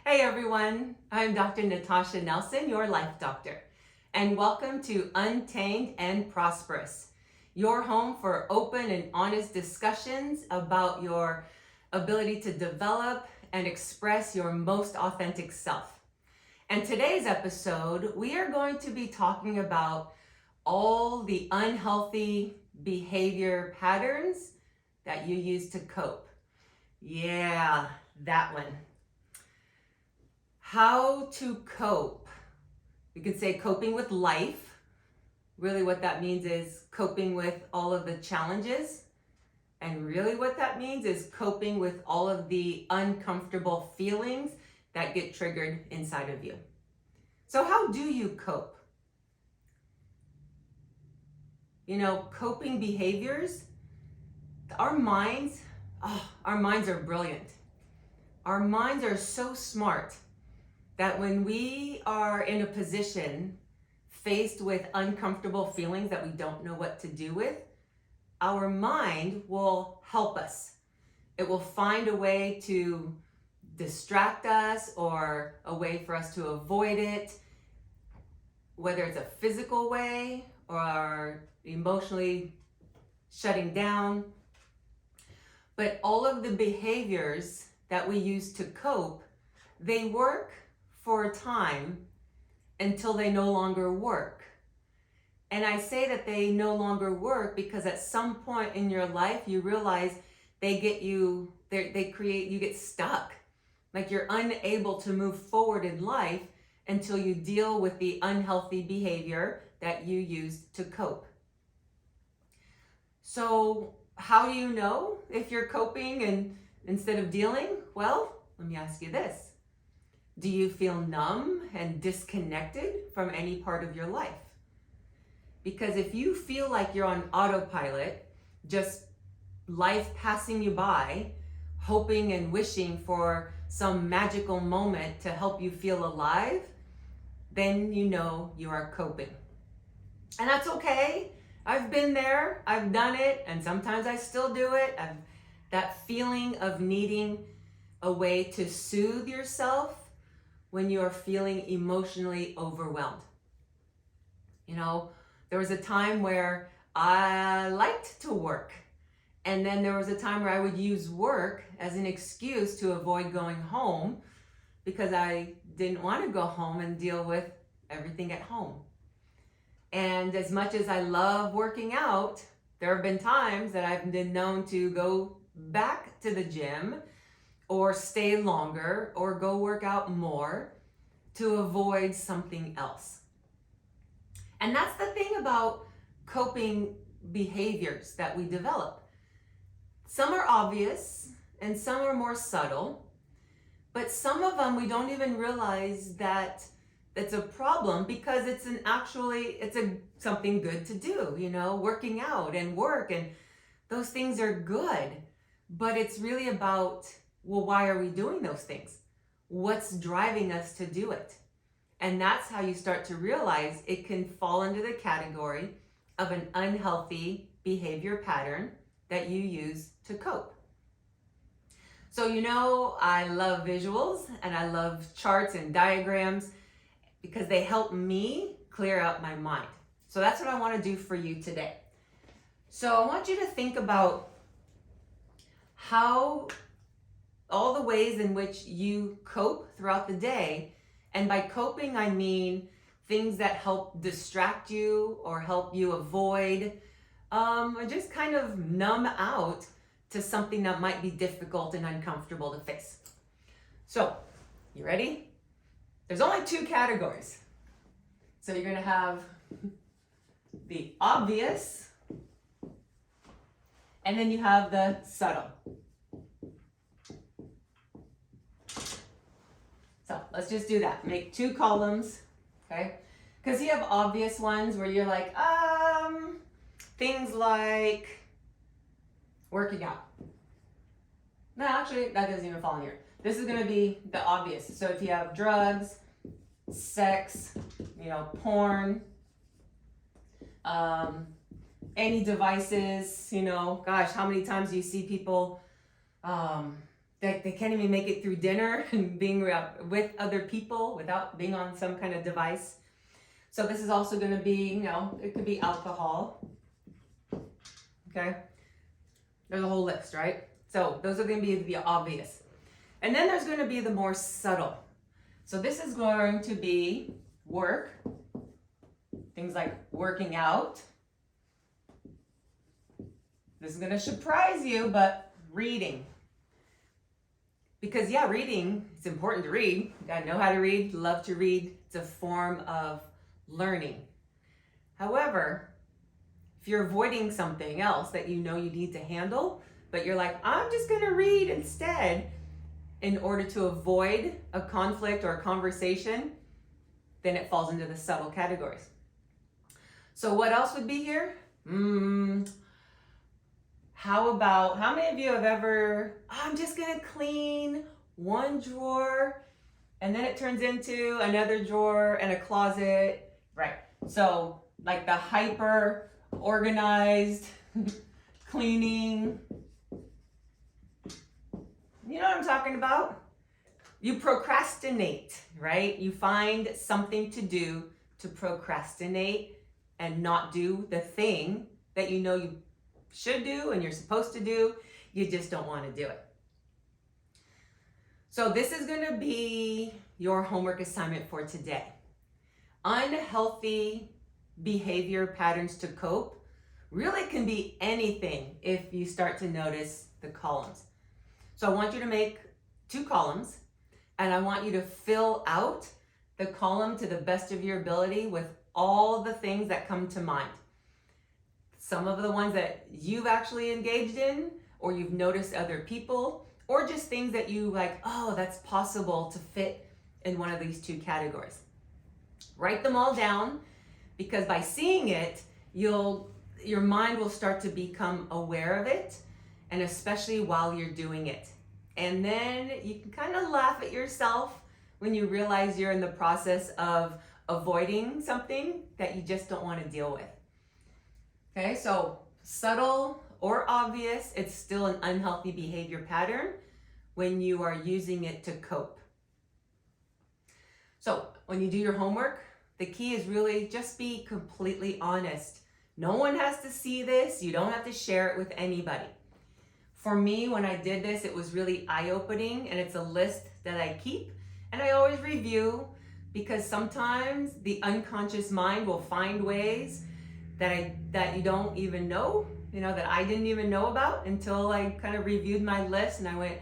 Hey everyone, I'm Dr. Natasha Nelson, your life doctor, and welcome to Untamed and Prosperous, your home for open and honest discussions about your ability to develop and express your most authentic self. And today's episode, we are going to be talking about all the unhealthy behavior patterns that you use to cope. Yeah, that one. How to cope. You could say coping with life. Really what that means is coping with all of the challenges. And really what that means is coping with all of the uncomfortable feelings that get triggered inside of you. So how do you cope? Coping behaviors, our minds are brilliant. Our minds are so smart that when we are in a position faced with uncomfortable feelings that we don't know what to do with, our mind will help us. It will find a way to distract us or a way for us to avoid it, whether it's a physical way or emotionally shutting down. But all of the behaviors that we use to cope, they work for a time until they no longer work. And I say that they no longer work because at some point in your life you realize you get stuck. Like you're unable to move forward in life until you deal with the unhealthy behavior that you used to cope. So how do you know if you're coping and instead of dealing? Well, let me ask you this. Do you feel numb and disconnected from any part of your life? Because if you feel like you're on autopilot, just life passing you by, hoping and wishing for some magical moment to help you feel alive, then you know you are coping. And that's okay. I've been there, I've done it, and sometimes I still do it. That feeling of needing a way to soothe yourself when you're feeling emotionally overwhelmed. There was a time where I liked to work. And then there was a time where I would use work as an excuse to avoid going home because I didn't want to go home and deal with everything at home. And as much as I love working out, there have been times that I've been known to go back to the gym or stay longer or go work out more to avoid something else. And that's the thing about coping behaviors that we develop. Some are obvious and some are more subtle, but some of them we don't even realize that it's a problem because it's something good to do, working out and work, and those things are good. But it's really about, well, why are we doing those things? What's driving us to do it? And that's how you start to realize it can fall into the category of an unhealthy behavior pattern that you use to cope. So I love visuals and I love charts and diagrams because they help me clear out my mind. So that's what I want to do for you today. So I want you to think about how all the ways in which you cope throughout the day. And by coping, I mean things that help distract you or help you avoid, or just kind of numb out to something that might be difficult and uncomfortable to face. So, you ready? There's only two categories. So you're going to have the obvious, and then you have the subtle. So let's just do that. Make two columns, okay? Because you have obvious ones where you're like, things like working out. No, actually, that doesn't even fall in here. This is going to be the obvious. So if you have drugs, sex, porn, any devices, gosh, how many times do you see people they can't even make it through dinner and being with other people without being on some kind of device. So this is also going to be, it could be alcohol. Okay. There's a whole list, right? So those are going to be the obvious. And then there's going to be the more subtle. So this is going to be work, things like working out. This is going to surprise you, but reading. Because reading, it's important to read. You gotta know how to read, love to read. It's a form of learning. However, if you're avoiding something else that you know you need to handle, but you're like, I'm just gonna read instead in order to avoid a conflict or a conversation, then it falls into the subtle categories. So what else would be here? How many of you have ever, I'm just gonna clean one drawer and then it turns into another drawer and a closet, right? So like the hyper organized cleaning, you know what I'm talking about? You procrastinate, right? You find something to do to procrastinate and not do the thing that you know you should do and you're supposed to do. You just don't want to do it. So this is going to be your homework assignment for today. Unhealthy behavior patterns to cope really can be anything if you start to notice the columns. So I want you to make 2 columns and I want you to fill out the column to the best of your ability with all the things that come to mind. Some of the ones that you've actually engaged in, or you've noticed other people, or just things that you like, oh, that's possible to fit in one of these 2 categories. Write them all down, because by seeing it, your mind will start to become aware of it, and especially while you're doing it. And then you can kind of laugh at yourself when you realize you're in the process of avoiding something that you just don't want to deal with. Okay, so subtle or obvious, it's still an unhealthy behavior pattern when you are using it to cope. So when you do your homework, the key is really just be completely honest. No one has to see this. You don't have to share it with anybody. For me, when I did this, it was really eye-opening, and it's a list that I keep and I always review, because sometimes the unconscious mind will find ways that you don't even know, that I didn't even know about until I kind of reviewed my list and I went,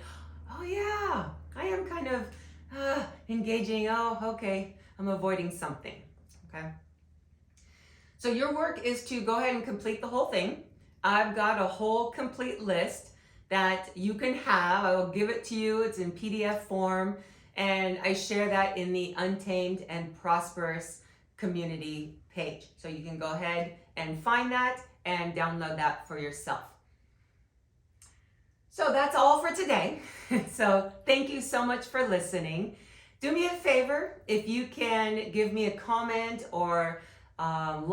oh yeah, I am kind of engaging. Oh, okay, I'm avoiding something, okay? So your work is to go ahead and complete the whole thing. I've got a whole complete list that you can have. I will give it to you. It's in PDF form, and I share that in the Untamed and Prosperous community page. So you can go ahead and find that and download that for yourself. So that's all for today. So thank you so much for listening. Do me a favor, if you can give me a comment or